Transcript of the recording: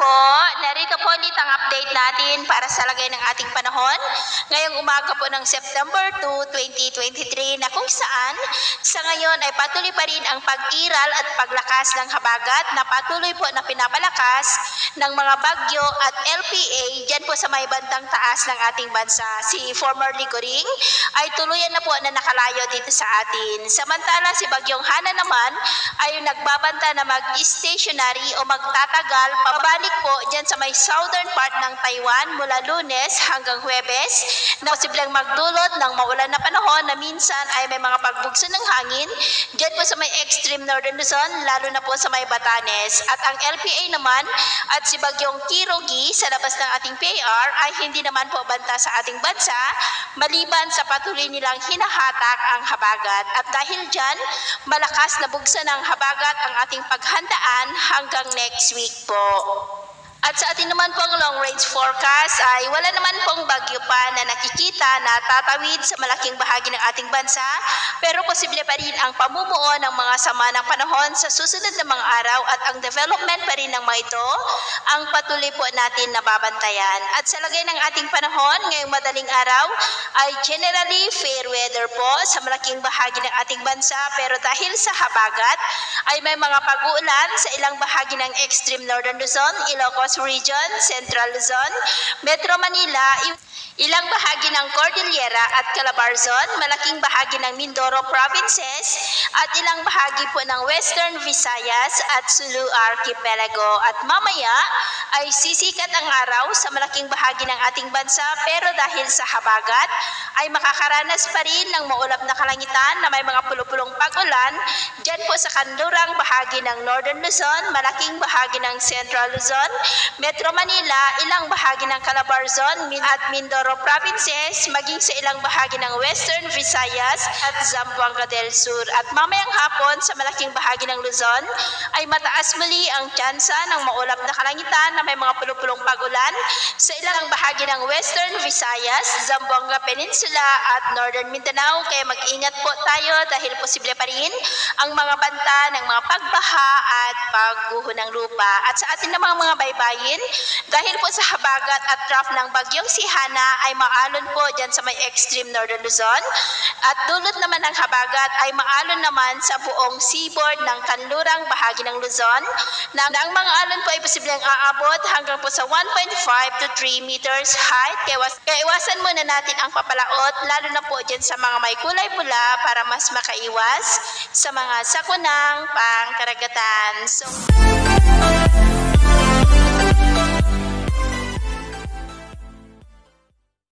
po, narito po ulit ang update natin para sa lagay ng ating panahon ngayong umaga po ng September 2, 2023 na kung saan sa ngayon ay patuloy pa rin ang pag-iral at paglakas ng habagat na patuloy po na pinapalakas ng mga bagyo at LPA dyan po sa may bandang taas ng ating bansa. Si former Ligoring ay tuluyan na po na nakalayo dito sa atin. Samantala si Bagyong Hana naman ay nagbabanta na mag-stationary o magtatagal pabalik po dyan sa may southern part ng Taiwan mula Lunes hanggang Huwebes na posibleng magdulot ng maulan na panahon na minsan ay may mga pagbugso ng hangin dyan po sa may extreme northern Luzon lalo na po sa may Batanes. At ang LPA naman at si Bagyong Kirogi sa labas ng ating PAR ay hindi naman po banta sa ating bansa maliban sa patuloy nilang hinahatak ang habagat. At dahil dyan, malakas na bugso ng habagat ang ating paghandaan hanggang next week po. At sa ating naman pong long range forecast ay wala naman pong bagyo pa na nakikita na tatawid sa malaking bahagi ng ating bansa pero posible pa rin ang pamumuo ng mga sama ng panahon sa susunod na mga araw at ang development pa rin ng mga ito ang patuloy po natin nababantayan. At sa lagay ng ating panahon ngayong madaling araw ay generally fair weather po sa malaking bahagi ng ating bansa pero dahil sa habagat ay may mga pag-uulan sa ilang bahagi ng extreme northern Luzon, Ilocos Region, Central Luzon, Metro Manila, ilang bahagi ng Cordillera at Calabarzon, malaking bahagi ng Mindoro Provinces, at ilang bahagi po ng Western Visayas at Sulu Archipelago. At mamaya ay sisikat ang araw sa malaking bahagi ng ating bansa pero dahil sa habagat ay makakaranas pa rin ng maulap na kalangitan na may mga pulupulong pag-ulan dyan po sa kanlurang bahagi ng Northern Luzon, malaking bahagi ng Central Luzon, Metro Manila, ilang bahagi ng Calabarzon at Mindoro Provinces, maging sa ilang bahagi ng Western Visayas at Zamboanga del Sur. At mamayang hapon sa malaking bahagi ng Luzon ay mataas muli ang tsansa ng maulap na kalangitan na may mga pulupulong pag-ulan sa ilang bahagi ng Western Visayas, Zamboanga Peninsula at Northern Mindanao. Kaya mag-ingat po tayo dahil posible pa rin ang mga banta ng mga pagbaha at pagguho ng lupa. At sa atin namang mga baybayin, dahil po sa habagat at trough ng bagyong si Hana ay maalon po dyan sa may extreme northern Luzon at dulot naman ng habagat ay maalon naman sa buong seaboard ng kanlurang bahagi ng Luzon na ang mga alon po ay posibleng aabot hanggang po sa 1.5 to 3 meters height. Kaya iwasan muna natin ang papalaot lalo na po dyan sa mga may kulay pula para mas makaiwas sa mga sakunang pangkaragatan. So